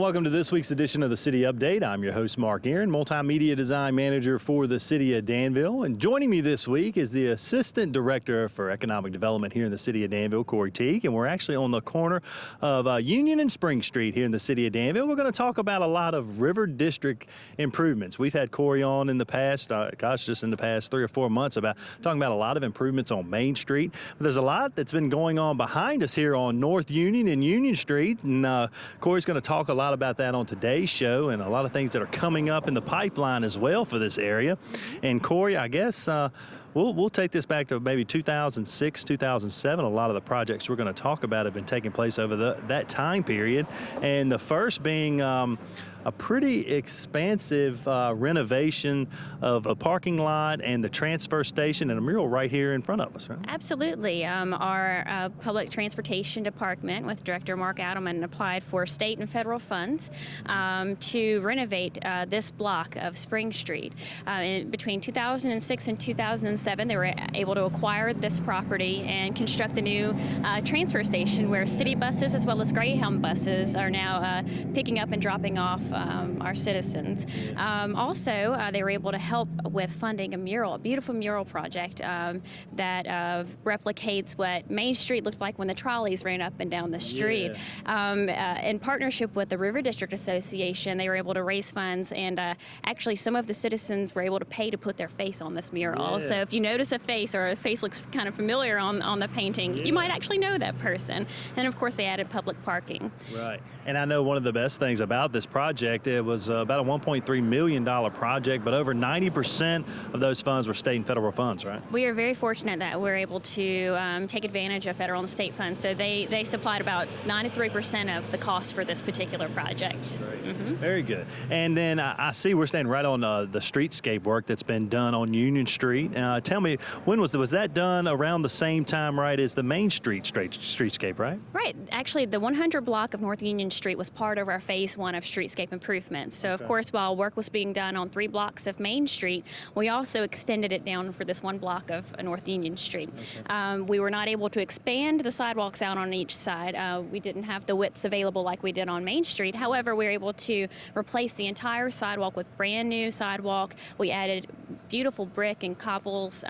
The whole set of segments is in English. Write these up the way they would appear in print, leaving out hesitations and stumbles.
welcome to this week's edition of the City Update. I'm your host, Mark Aaron, Multimedia Design Manager for the City of Danville. And joining me this week is the Assistant Director for Economic Development here in the City of Danville, Corey Teague. And we're actually on the corner of Union and Spring Street here in the City of Danville. We're going to talk about a lot of River District improvements. We've had Corey on in the past, just in the past 3 or 4 months, about talking about a lot of improvements on Main Street. But there's a lot that's been going on behind us here on North Union and Union Street. And Corey's going to talk a lot about that on today's show, and a lot of things that are coming up in the pipeline as well for this area. And Corey, I guess we'll take this back to maybe 2006, 2007. A lot of the projects we're going to talk about have been taking place over that time period, and the first being a pretty expansive renovation of a parking lot and the transfer station and a mural right here in front of us, right? Absolutely. Our Public Transportation Department with Director Mark Adelman applied for state and federal funds to renovate this block of Spring Street. Between 2006 and 2007, they were able to acquire this property and construct the new transfer station where city buses as well as Greyhound buses are now picking up and dropping off our citizens. Also, they were able to help with funding a beautiful mural project that replicates what Main Street looks like when the trolleys ran up and down the street. Yeah. In partnership with the River District Association, they were able to raise funds, and actually some of the citizens were able to pay to put their face on this mural. Yeah. So if you notice a face or a face looks kind of familiar on the painting, yeah, you might actually know that person. And of course, they added public parking. Right. And I know one of the best things about this project, it was about a $1.3 million project, but over 90% of those funds were state and federal funds, right? We are very fortunate that we're able to take advantage of federal and state funds. So they supplied about 93% of the cost for this particular project. Mm-hmm. Very good. And then I see we're standing right on the streetscape work that's been done on Union Street. Tell me, when was that done around the same time, right, as the Main Street streetscape, right? Right. Actually, the 100 block of North Union Street was part of our phase 1 of streetscape improvements. So of course, while work was being done on 3 blocks of Main Street, we also extended it down for this 1 block of North Union Street. We were not able to expand the sidewalks out on each side. We didn't have the widths available like we did on Main Street. However, we were able to replace the entire sidewalk with brand new sidewalk. We added beautiful brick and cobbles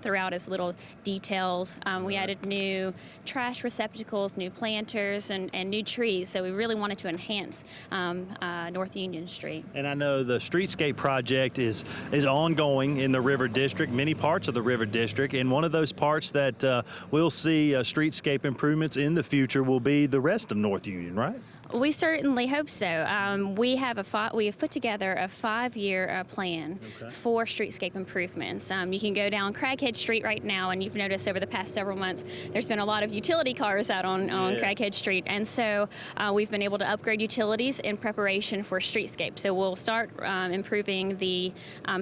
throughout as little details. We added new trash receptacles, new planters, and new trees. So we really wanted to enhance North Union Street. And I know the streetscape project is ongoing in the River District, many parts of the River District, and one of those parts that we'll see streetscape improvements in the future will be the rest of North Union, right? We certainly hope so. We have put together a 5-year plan for streetscape improvements. You can go down Craighead Street right now, and you've noticed over the past several months there's been a lot of utility cars out on Craighead Street, and so we've been able to upgrade utilities in preparation for streetscape. So we'll start improving the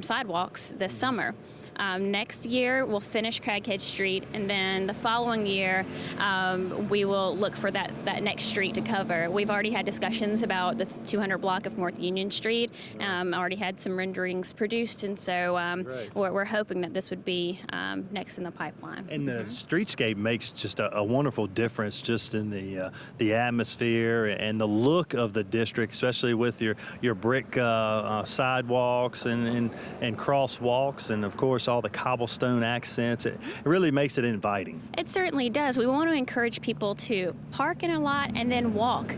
sidewalks this summer. Next year, we'll finish Craighead Street, and then the following year, we will look for that next street to cover. We've already had discussions about the 200 block of North Union Street. Already had some renderings produced, and so we're hoping that this would be next in the pipeline. And the streetscape makes just a wonderful difference just in the atmosphere and the look of the district, especially with your brick sidewalks and crosswalks, and of course all the cobblestone accents. It really makes it inviting. It certainly does. We want to encourage people to park in a lot and then walk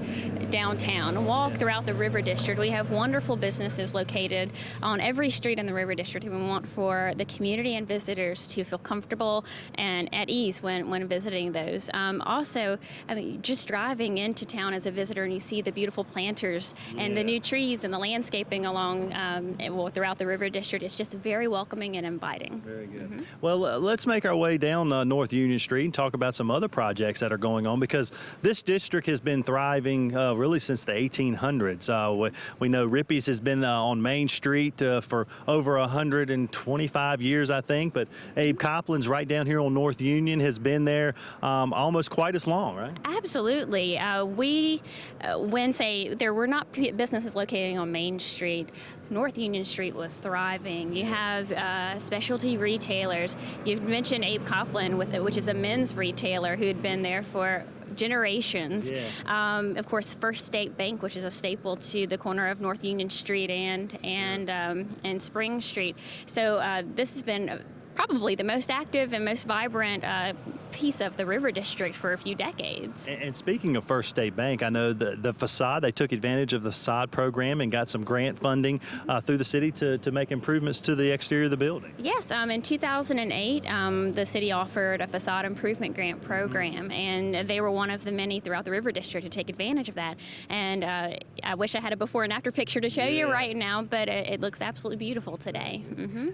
downtown, walk throughout the River District. We have wonderful businesses located on every street in the River District, and we want for the community and visitors to feel comfortable and at ease when visiting those. Also, I mean, just driving into town as a visitor and you see the beautiful planters and the new trees and the landscaping along throughout the River District, it's just very welcoming and inviting. Very good. Well, let's make our way down North Union Street and talk about some other projects that are going on, because this district has been thriving really since the 1800s. We know Rippy's has been on Main Street for over 125 years, I think, but Abe Copland's right down here on North Union has been there almost quite as long, right? Absolutely. When there were not businesses located on Main Street, North Union Street was thriving. You have, especially specialty retailers. You've mentioned Abe Copland, which is a men's retailer who had been there for generations. Yeah. Of course, First State Bank, which is a staple to the corner of North Union Street and Spring Street. So this has been probably the most active and most vibrant piece of the River District for a few decades. And speaking of First State Bank, I know the facade, they took advantage of the facade program and got some grant funding through the city to make improvements to the exterior of the building. Yes, in 2008, the city offered a facade improvement grant program, and they were one of the many throughout the River District to take advantage of that. And I wish I had a before and after picture to show you right now, but it looks absolutely beautiful today.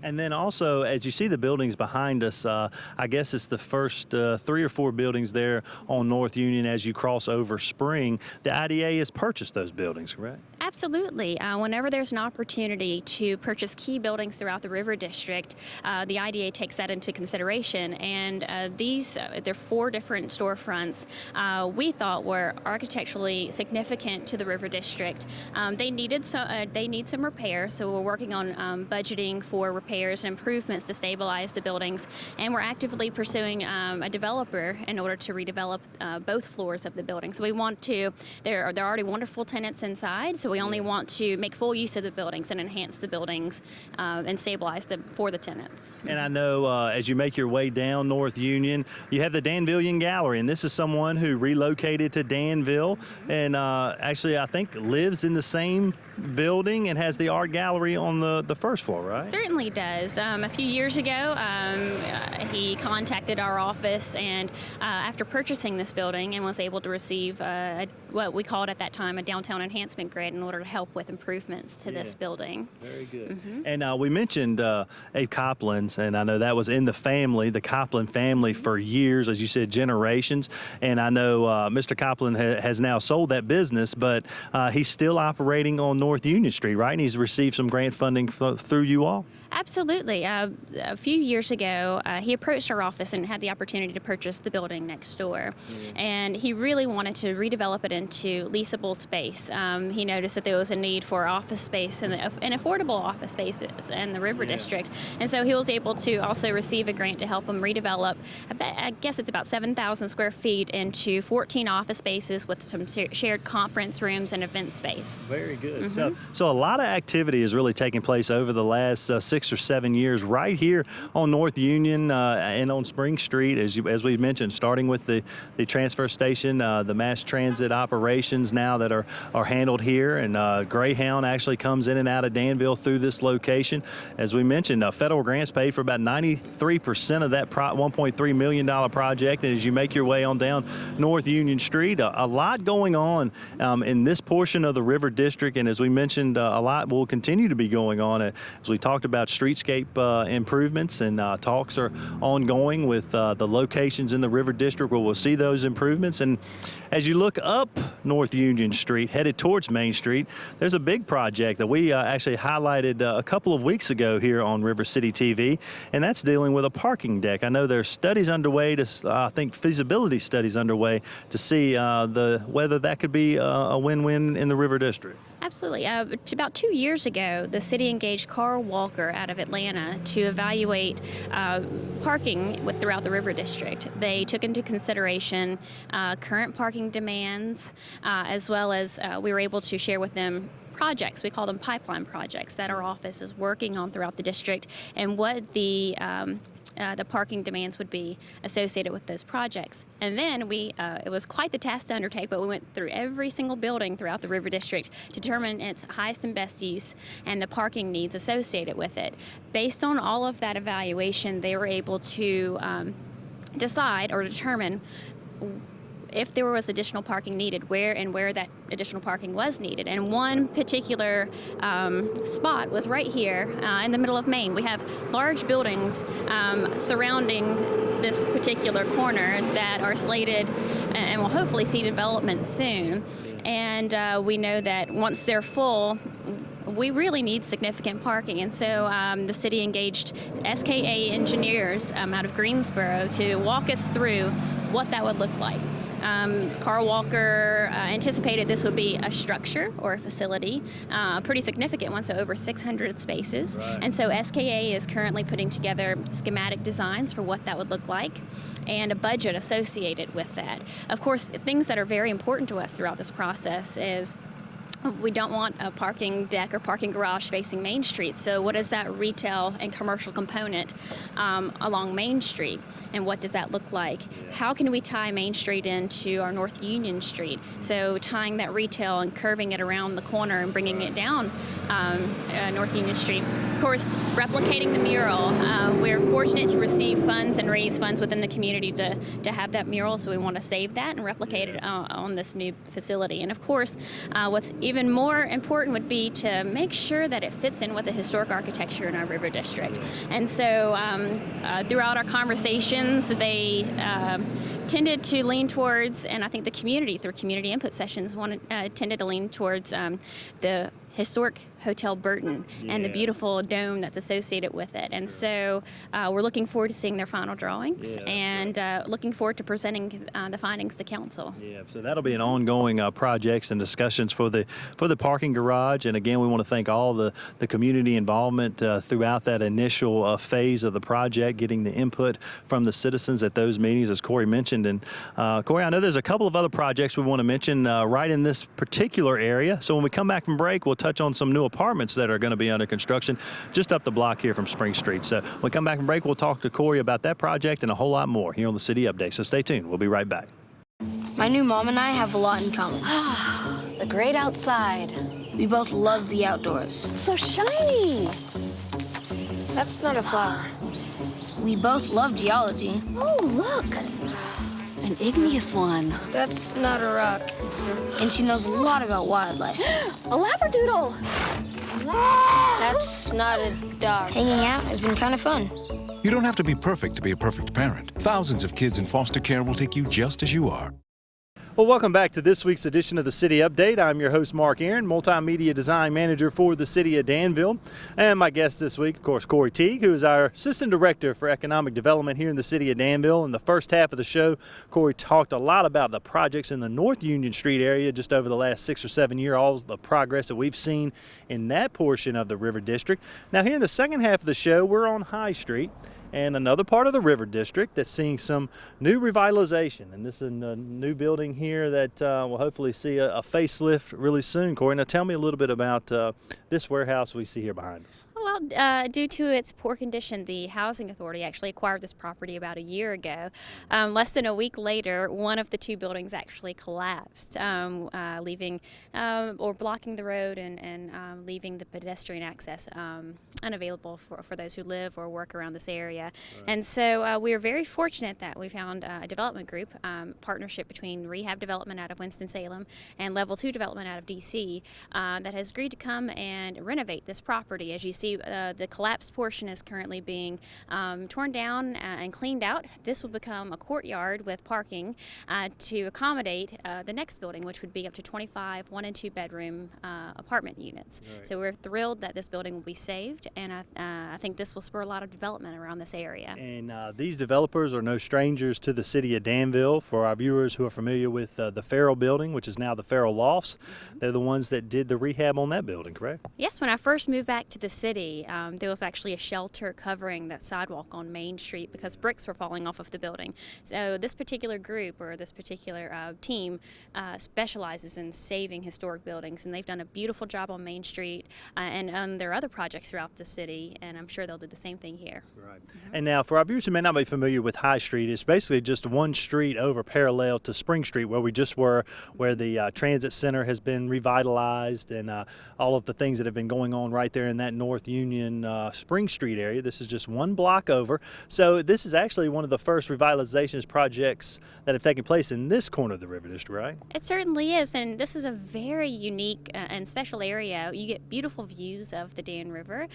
And then also, as you see the buildings behind us, I guess it's the first 3 or 4 buildings there on North Union as you cross over Spring. The IDA has purchased those buildings, correct? Absolutely. Whenever there's an opportunity to purchase key buildings throughout the River District, the IDA takes that into consideration. And there are 4 different storefronts we thought were architecturally significant to the River District. They need some repairs, so we're working on budgeting for repairs and improvements to stabilize the buildings. And we're actively pursuing a developer in order to redevelop both floors of the building. So we want to. There are already wonderful tenants inside, so we only want to make full use of the buildings and enhance the buildings and stabilize them for the tenants. And I know as you make your way down North Union, you have the Danvillian Gallery, and this is someone who relocated to Danville and actually I think lives in the same building and has the art gallery on the first floor, right? Certainly does. A few years ago, he contacted our office and after purchasing this building and was able to receive what we called at that time a downtown enhancement grant in order to help with improvements to this building. Very good. And we mentioned Abe Copland, and I know that was in the Copland family for years, as you said, generations. And I know Mr. Copland has now sold that business, but he's still operating on North Union Street, right? And he's received some grant funding through you all? Absolutely. A few years ago, he approached our office and had the opportunity to purchase the building next door. And he really wanted to redevelop it into leasable space. He noticed that there was a need for office space and affordable office spaces in the River District. And so he was able to also receive a grant to help him redevelop, I guess it's about 7,000 square feet into 14 office spaces with some shared conference rooms and event space. Very good. So a lot of activity is really taking place over the last 6 or 7 years right here on North Union and on Spring Street, as we mentioned, starting with the transfer station, the mass transit operations now that are handled here, and Greyhound actually comes in and out of Danville through this location. As we mentioned, federal grants paid for about 93% of that $1.3 million project, and as you make your way on down North Union Street, a lot going on in this portion of the River District, and as we mentioned, a lot will continue to be going on as we talked about streetscape improvements, and talks are ongoing with the locations in the River District where we'll see those improvements. And as you look up North Union Street, headed towards Main Street, there's a big project that we actually highlighted a couple of weeks ago here on River City TV, and that's dealing with a parking deck. I know there's studies underway I think feasibility studies underway to see whether that could be a win-win in the River District. Absolutely. About 2 years ago, the city engaged Carl Walker out of Atlanta to evaluate parking throughout the River District. They took into consideration current parking demands, as well as we were able to share with them projects. We call them pipeline projects that our office is working on throughout the district, and what the parking demands would be associated with those projects. And then it was quite the task to undertake, but we went through every single building throughout the River District to determine its highest and best use and the parking needs associated with it. Based on all of that evaluation, they were able to decide or determine if there was additional parking needed, where that additional parking was needed. And one particular spot was right here in the middle of Main. We have large buildings surrounding this particular corner that are slated and will hopefully see development soon. And we know that once they're full, we really need significant parking, and so the city engaged SKA engineers out of Greensboro to walk us through what that would look like. Carl Walker anticipated this would be a structure or a facility, a pretty significant one, so over 600 spaces. Right. And so SKA is currently putting together schematic designs for what that would look like and a budget associated with that. Of course, things that are very important to us throughout this process is we don't want a parking deck or parking garage facing Main Street. So what is that retail and commercial component along Main Street? And what does that look like? How can we tie Main Street into our North Union Street? So tying that retail and curving it around the corner and bringing it down North Union Street. Of course, replicating the mural. We're fortunate to receive funds and raise funds within the community to have that mural. So we want to save that and replicate it on this new facility. And of course, what's even more important would be to make sure that it fits in with the historic architecture in our river district. And so throughout our conversations, they tended to lean towards, and I think the community, through community input sessions, tended to lean towards the historic Hotel Burton and the beautiful dome that's associated with it. And so we're looking forward to seeing their final drawings and looking forward to presenting the findings to council. Yeah, so that'll be an ongoing projects and discussions for the parking garage. And again, we want to thank all the community involvement throughout that initial phase of the project, getting the input from the citizens at those meetings, as Corey mentioned. And Corey, I know there's a couple of other projects we want to mention right in this particular area. So when we come back from break, we'll touch on some new apartments that are going to be under construction just up the block here from Spring Street. So when we come back from break, we'll talk to Corey about that project and a whole lot more here on the City Update. So stay tuned. We'll be right back. My new mom and I have a lot in common. The great outside. We both love the outdoors. So shiny. That's not a flower. We both love geology. Oh, look. An igneous one. That's not a rock. And she knows a lot about wildlife. A labradoodle. That's not a dog. Hanging out has been kind of fun. You don't have to be perfect to be a perfect parent. Thousands of kids in foster care will take you just as you are. Well, welcome back to this week's edition of the City Update. I'm your host, Mark Aaron, Multimedia Design Manager for the City of Danville. And my guest this week, of course, Corey Teague, who is our Assistant Director for Economic Development here in the City of Danville. In the first half of the show, Corey talked a lot about the projects in the North Union Street area just over the last 6 or 7 years, all the progress that we've seen in that portion of the River District. Now, here in the second half of the show, we're on High Street, and another part of the River District that's seeing some new revitalization. And this is a new building here that will hopefully see a facelift really soon. Corey, now tell me a little bit about this warehouse we see here behind us. Well, due to its poor condition, the Housing Authority actually acquired this property about a year ago. Less than a week later, one of the two buildings actually collapsed, leaving or blocking the road and leaving the pedestrian access unavailable for those who live or work around this area. Right. And so we are very fortunate that we found a development group, partnership between Rehab Development out of Winston-Salem and Level 2 Development out of DC, that has agreed to come and renovate this property. As you see, the collapsed portion is currently being torn down and cleaned out. This will become a courtyard with parking to accommodate the next building, which would be up to 25 1- and 2-bedroom apartment units. Right. So we're thrilled that this building will be saved, and I think this will spur a lot of development around this area. And these developers are no strangers to the City of Danville. For our viewers who are familiar with the Farrell building, which is now the Farrell Lofts, they're the ones that did the rehab on that building, correct? Yes, when I first moved back to the city, there was actually a shelter covering that sidewalk on Main Street because bricks were falling off of the building. So this particular group or this particular team specializes in saving historic buildings, and they've done a beautiful job on Main Street and on their other projects throughout the city, and I'm sure they'll do the same thing here. Right. Mm-hmm. And now, for our viewers who may not be familiar with High Street, it's basically just one street over parallel to Spring Street, where we just were, where the transit center has been revitalized, and all of the things that have been going on right there in that North Union Spring Street area. This is just one block over. So this is actually one of the first revitalizations projects that have taken place in this corner of the River District, right? It certainly is, and this is a very unique and special area. You get beautiful views of the Dan River,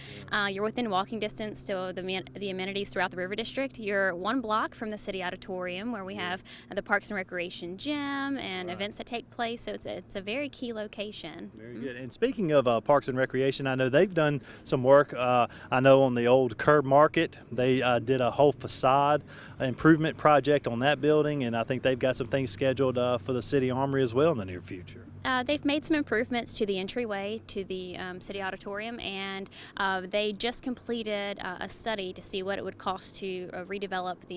You're within walking distance to the amenities throughout the River District. You're 1 block from the City Auditorium, where we have the Parks and Recreation Gym and events that take place. So it's a very key location. Very good. And speaking of Parks and Recreation, I know they've done some work. I know on the old Curb Market, they did a whole facade improvement project on that building, and I think they've got some things scheduled for the City Armory as well in the near future. They've made some improvements to the entryway to the City Auditorium, and they just completed a study to see what it would cost to redevelop the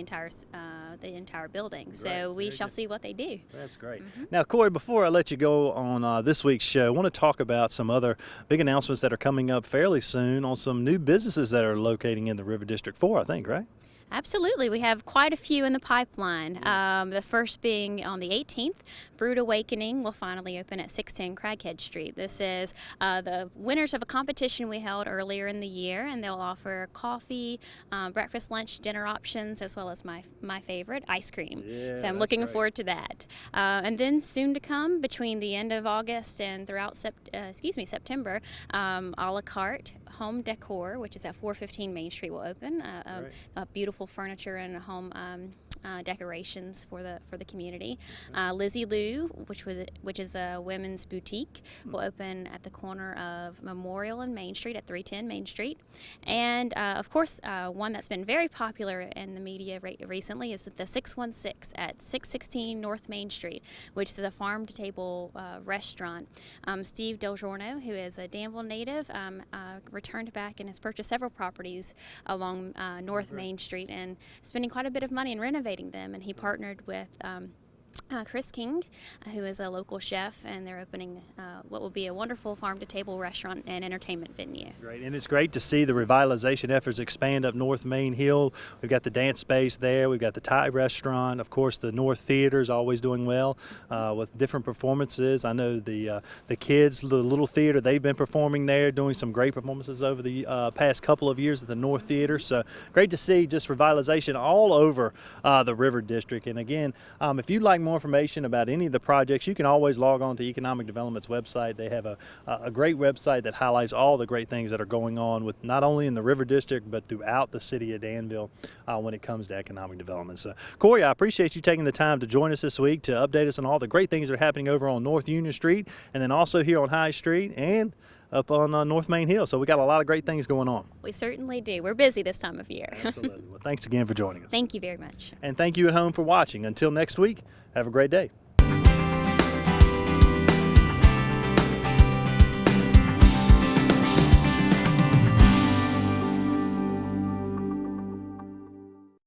entire building. So we shall see what they do. That's great. Now, Corey, before I let you go on this week's show, I want to talk about some other big announcements that are coming up fairly soon on some new businesses that are locating in the River District 4, I think, right? Absolutely. We have quite a few in the pipeline. The first being on the 18th, Brewed Awakening will finally open at 610 Craighead Street. This is the winners of a competition we held earlier in the year, and they'll offer coffee, breakfast, lunch, dinner options, as well as my favorite, ice cream. Yeah, so I'm looking forward to that. And then soon to come, between the end of August and throughout September, a la carte home decor, which is at 415 Main Street, will open. A beautiful furniture and home decorations for the community. Lizzie Lou, which is a women's boutique, will open at the corner of Memorial and Main Street at 310 Main Street. And of course, one that's been very popular in the media recently is the 616 at 616 North Main Street, which is a farm-to-table restaurant. Steve Del Giorno, who is a Danville native, returned back and has purchased several properties along North Main Street and spending quite a bit of money in renovating them. And he partnered with Chris King, who is a local chef, and they're opening what will be a wonderful farm-to-table restaurant and entertainment venue. Great, and it's great to see the revitalization efforts expand up North Main Hill. We've got the dance space there, we've got the Thai restaurant, of course the North Theater is always doing well with different performances. I know the kids, the Little Theater, they've been performing there, doing some great performances over the past couple of years at the North Theater. So great to see just revitalization all over the River District. And again, if you'd like more information about any of the projects, you can always log on to Economic Development's website. They have a great website that highlights all the great things that are going on with not only in the River District but throughout the city of Danville when it comes to economic development. So, Corey, I appreciate you taking the time to join us this week to update us on all the great things that are happening over on North Union Street and then also here on High Street and up on North Main Hill. So we got a lot of great things going on. We certainly do. We're busy this time of year. Absolutely. Well, thanks again for joining us. Thank you very much. And thank you at home for watching. Until next week, have a great day.